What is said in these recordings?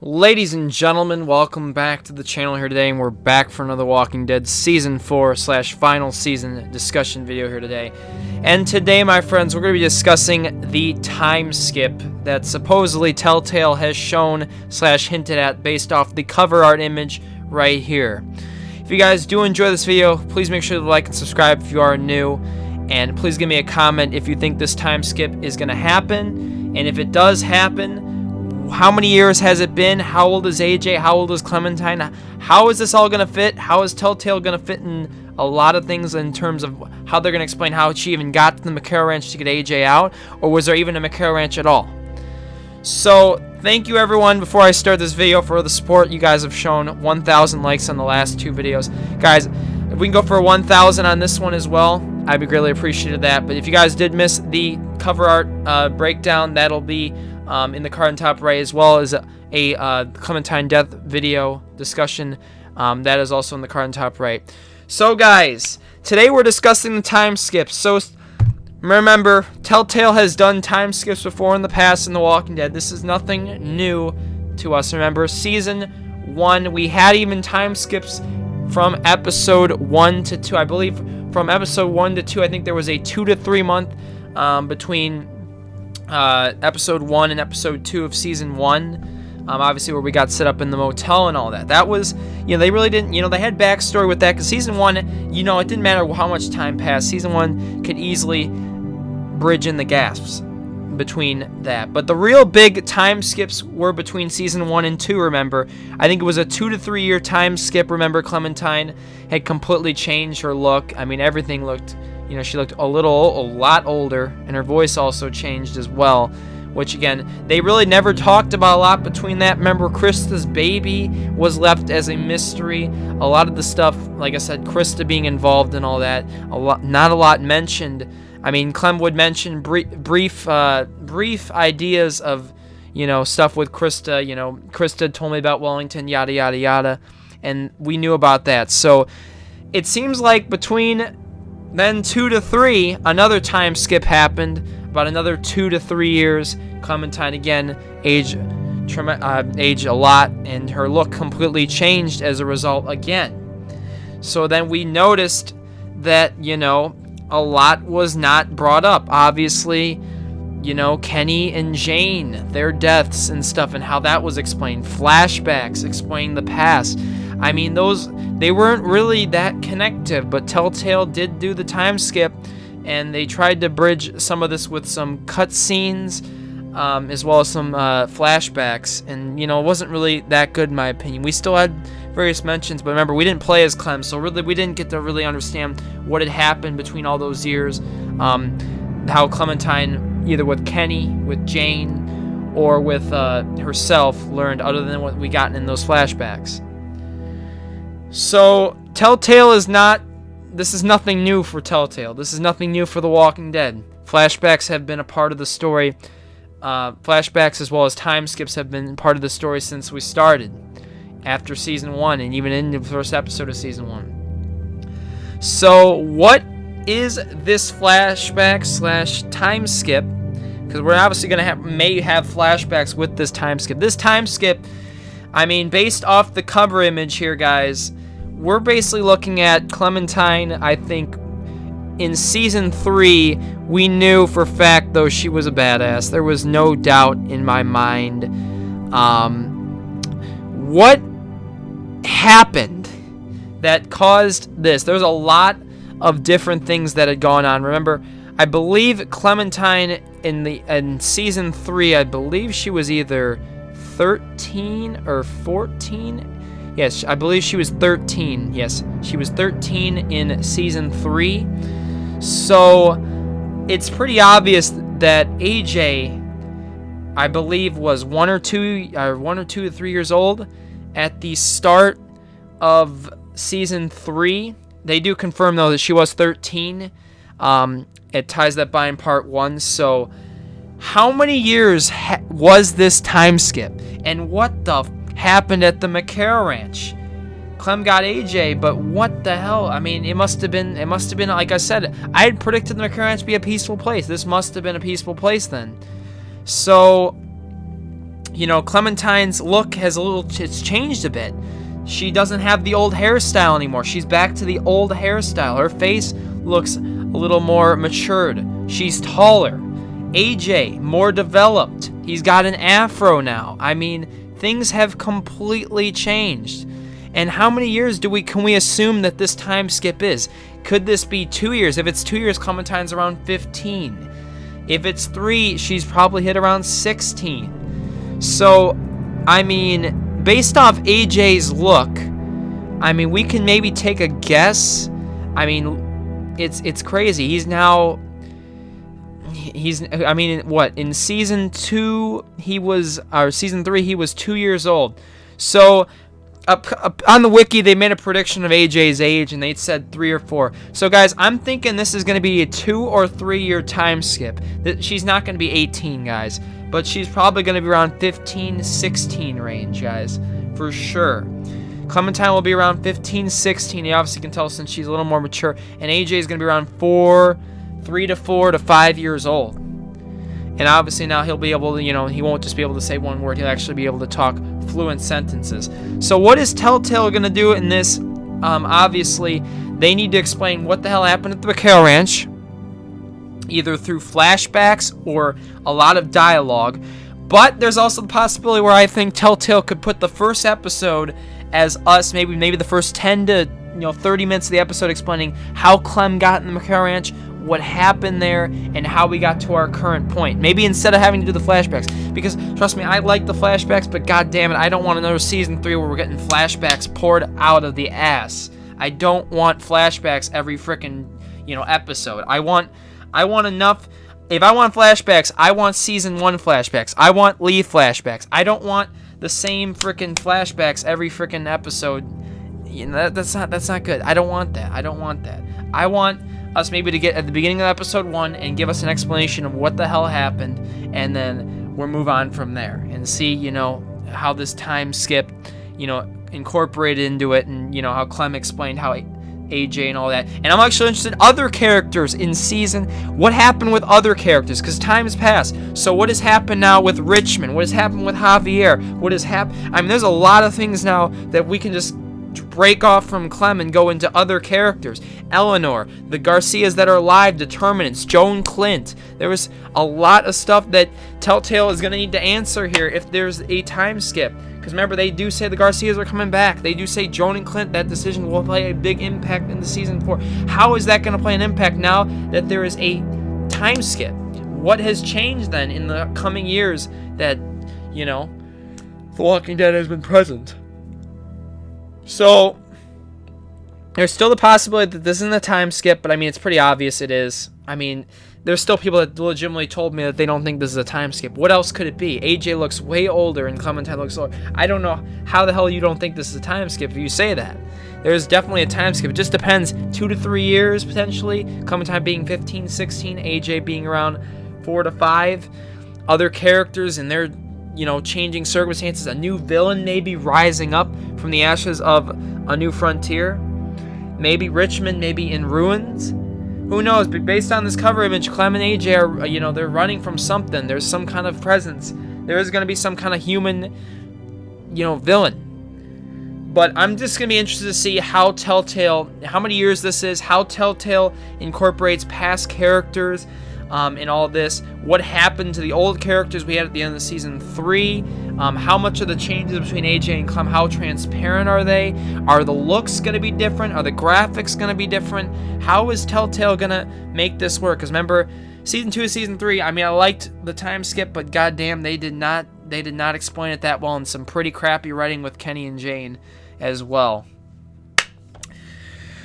Ladies and gentlemen, welcome back to the channel here today, and we're back for another Walking Dead Season 4/final season discussion video here today. And today, my friends, we're going to be discussing the time skip that supposedly Telltale has shown / hinted at based off the cover art image right here. If you guys do enjoy this video, please make sure to like and subscribe if you are new, and please give me a comment if you think this time skip is going to happen, and if it does happen, how many years has it been? How old is AJ? How old is Clementine? How is this all going to fit? How is Telltale going to fit in a lot of things in terms of how they're going to explain how she even got to the McHale Ranch to get AJ out? Or was there even a McHale Ranch at all? So, thank you everyone before I start this video for the support you guys have shown. 1,000 likes on the last two videos. Guys, if we can go for 1,000 on this one as well, I'd be greatly appreciative of that. But if you guys did miss the cover art breakdown, that'll be in the card on top right, as well as a Clementine death video discussion. That is also in the card on top right. So guys, today we're discussing the time skips. So remember, Telltale has done time skips before in the past in The Walking Dead. This is nothing new to us. Remember, season 1, we had even time skips from episode 1 to 2. I believe from episode 1 to 2, I think there was a 2 to 3 month between episode 1 and episode 2 of season 1, obviously where we got set up in the motel and all that. That was, they really didn't, they had backstory with that, because season 1, it didn't matter how much time passed. Season 1 could easily bridge in the gasps between that. But the real big time skips were between season 1 and 2, remember. I think it was a 2 to 3 year time skip. Remember, Clementine had completely changed her look. I mean, everything looked, she looked a lot older, and her voice also changed as well, which again, they really never talked about a lot between that. Remember, Krista's baby was left as a mystery. A lot of the stuff, like I said, Krista being involved in all that, not a lot mentioned. I mean, Clem would mention brief ideas of, stuff with Krista. Krista told me about Wellington, yada, yada, yada, and we knew about that. So it seems like between then 2 to 3, another time skip happened, about another 2 to 3 years. Clementine again aged a lot, and her look completely changed as a result again. So then we noticed that, a lot was not brought up. Obviously, Kenny and Jane, their deaths and stuff, and how that was explained. Flashbacks explaining the past. I mean, they weren't really that connective, but Telltale did do the time skip, and they tried to bridge some of this with some cutscenes, as well as some flashbacks, and, it wasn't really that good in my opinion. We still had various mentions, but remember, we didn't play as Clem, so really we didn't get to really understand what had happened between all those years, how Clementine, either with Kenny, with Jane, or with herself, learned, other than what we got in those flashbacks. So, Telltale this is nothing new for Telltale. This is nothing new for The Walking Dead. Flashbacks have been a part of the story. Flashbacks as well as time skips have been part of the story since we started, after season 1, and even in the first episode of season 1. So, what is this flashback / time skip? Because we're obviously going to may have flashbacks with this time skip. This time skip, based off the cover image here, guys, we're basically looking at Clementine. I think in season 3, we knew for a fact, though, she was a badass. There was no doubt in my mind. What happened that caused this? There was a lot of different things that had gone on. Remember, I believe Clementine in season 3, I believe she was either 13 or 14. Yes, I believe she was 13. Yes, she was 13 in season 3. So it's pretty obvious that AJ, I believe, was 1 or 2 to 3 years old at the start of season 3. They do confirm, though, that she was 13. It ties that by in part 1. So how many years was this time skip? And what the happened at the McHale Ranch? Clem got AJ, but what the hell? It must have been, like I said, I had predicted the McHale Ranch to be a peaceful place. This must have been a peaceful place then. So, you know, Clementine's look has it's changed a bit. She doesn't have the old hairstyle anymore. She's back to the old hairstyle. Her face looks a little more matured. She's taller. AJ, more developed. He's got an afro now. I mean, things have completely changed. And how many years can we assume that this time skip is? Could this be 2 years? If it's 2 years, Clementine's around 15. If it's 3, she's probably hit around 16. So, I mean, based off AJ's look, I mean, we can maybe take a guess. I mean, it's crazy. I mean, what, in season 2 or season 3 he was 2 years old. So on the wiki they made a prediction of AJ's age and they said 3 or 4. So guys, I'm thinking this is going to be a 2 or 3 year time skip. She's not going to be 18, guys, but she's probably going to be around 15, 16 range, guys, for sure. Clementine will be around 15, 16. You obviously can tell since she's a little more mature. And AJ is going to be around 3 to 4 to 5 years old. And obviously now he'll be able to, you know, he won't just be able to say one word. He'll actually be able to talk fluent sentences. So what is Telltale going to do in this? Obviously, they need to explain what the hell happened at the McHale Ranch, either through flashbacks or a lot of dialogue. But there's also the possibility where I think Telltale could put the first episode as us, maybe the first 10 to 30 minutes of the episode explaining how Clem got in the McHale Ranch, what happened there, and how we got to our current point. Maybe instead of having to do the flashbacks, because trust me, I like the flashbacks, but god damn it, I don't want another season 3 where we're getting flashbacks poured out of the ass. I don't want flashbacks every freaking episode. I want enough. If I want flashbacks, I want season 1 flashbacks. I want Lee flashbacks. I don't want the same freaking flashbacks every freaking episode. That's not good. I don't want that. I want us maybe to get at the beginning of episode 1 and give us an explanation of what the hell happened, and then we'll move on from there and see, how this time skip, incorporated into it, and how Clem explained how AJ and all that. And I'm actually interested in other characters in season. What happened with other characters? Because time's passed. So what has happened now with Richmond? What has happened with Javier? What has happened? I mean, there's a lot of things now that we can just break off from Clem and go into other characters. Eleanor, the Garcias that are alive, Determinants, Joan Clint. There was a lot of stuff that Telltale is going to need to answer here if there's a time skip. Because remember, they do say the Garcias are coming back. They do say Joan and Clint, that decision will play a big impact into season 4. How is that going to play an impact now that there is a time skip? What has changed then in the coming years that, The Walking Dead has been present? So, there's still the possibility that this isn't a time skip, but I mean, it's pretty obvious it is. I mean, there's still people that legitimately told me that they don't think this is a time skip. What else could it be? AJ looks way older and Clementine looks older. I don't know how the hell you don't think this is a time skip if you say that. There's definitely a time skip. It just depends. 2 to 3 years, potentially. Clementine being 15, 16. AJ being around 4 to 5. Other characters and their changing circumstances. A new villain maybe rising up from the ashes of A New Frontier. Maybe Richmond, maybe in ruins. Who knows? But based on this cover image, Clem and AJ are, they're running from something. There's some kind of presence. There is going to be some kind of human, villain. But I'm just going to be interested to see how many years this is, how Telltale incorporates past characters in all this. What happened to the old characters we had at the end of season 3? How much of the changes between AJ and Clem, how transparent are they? Are the looks going to be different? Are the graphics going to be different? How is Telltale going to make this work? Because remember, season 2 and season 3, I mean, I liked the time skip, but goddamn, they did not explain it that well, and some pretty crappy writing with Kenny and Jane as well.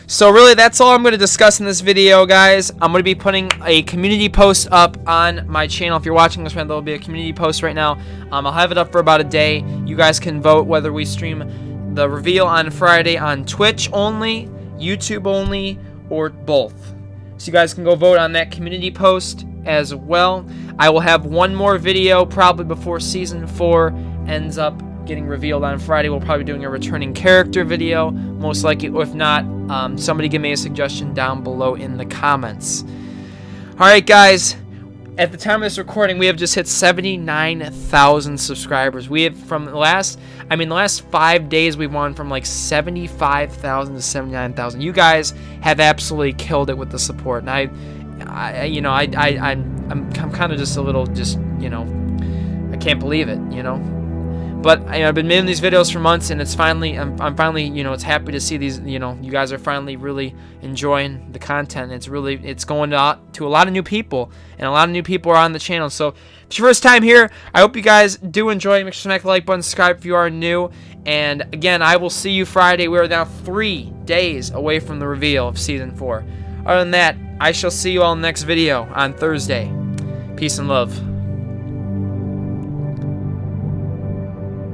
So really, that's all I'm going to discuss in this video, guys. I'm going to be putting a community post up on my channel. If you're watching this, there will be a community post right now. I'll have it up for about a day. You guys can vote whether we stream the reveal on Friday on Twitch only, YouTube only, or both. So you guys can go vote on that community post as well. I will have one more video probably before season 4 ends up getting revealed on Friday. We'll probably be doing a returning character video, most likely. If not, somebody give me a suggestion down below in the comments. Alright guys, at the time of this recording, we have just hit 79,000 subscribers. We have from the last 5 days, we've gone from like 75,000 to 79,000. You guys have absolutely killed it with the support, and I'm kind of just a little, I can't believe it, But I've been making these videos for months, and it's finally, I'm finally, it's happy to see these, you guys are finally really enjoying the content. It's going to a lot of new people, and a lot of new people are on the channel. So if it's your first time here, I hope you guys do enjoy. Make sure to smack the like button, subscribe if you are new. And again, I will see you Friday. We are now 3 days away from the reveal of Season 4. Other than that, I shall see you all in the next video on Thursday. Peace and love.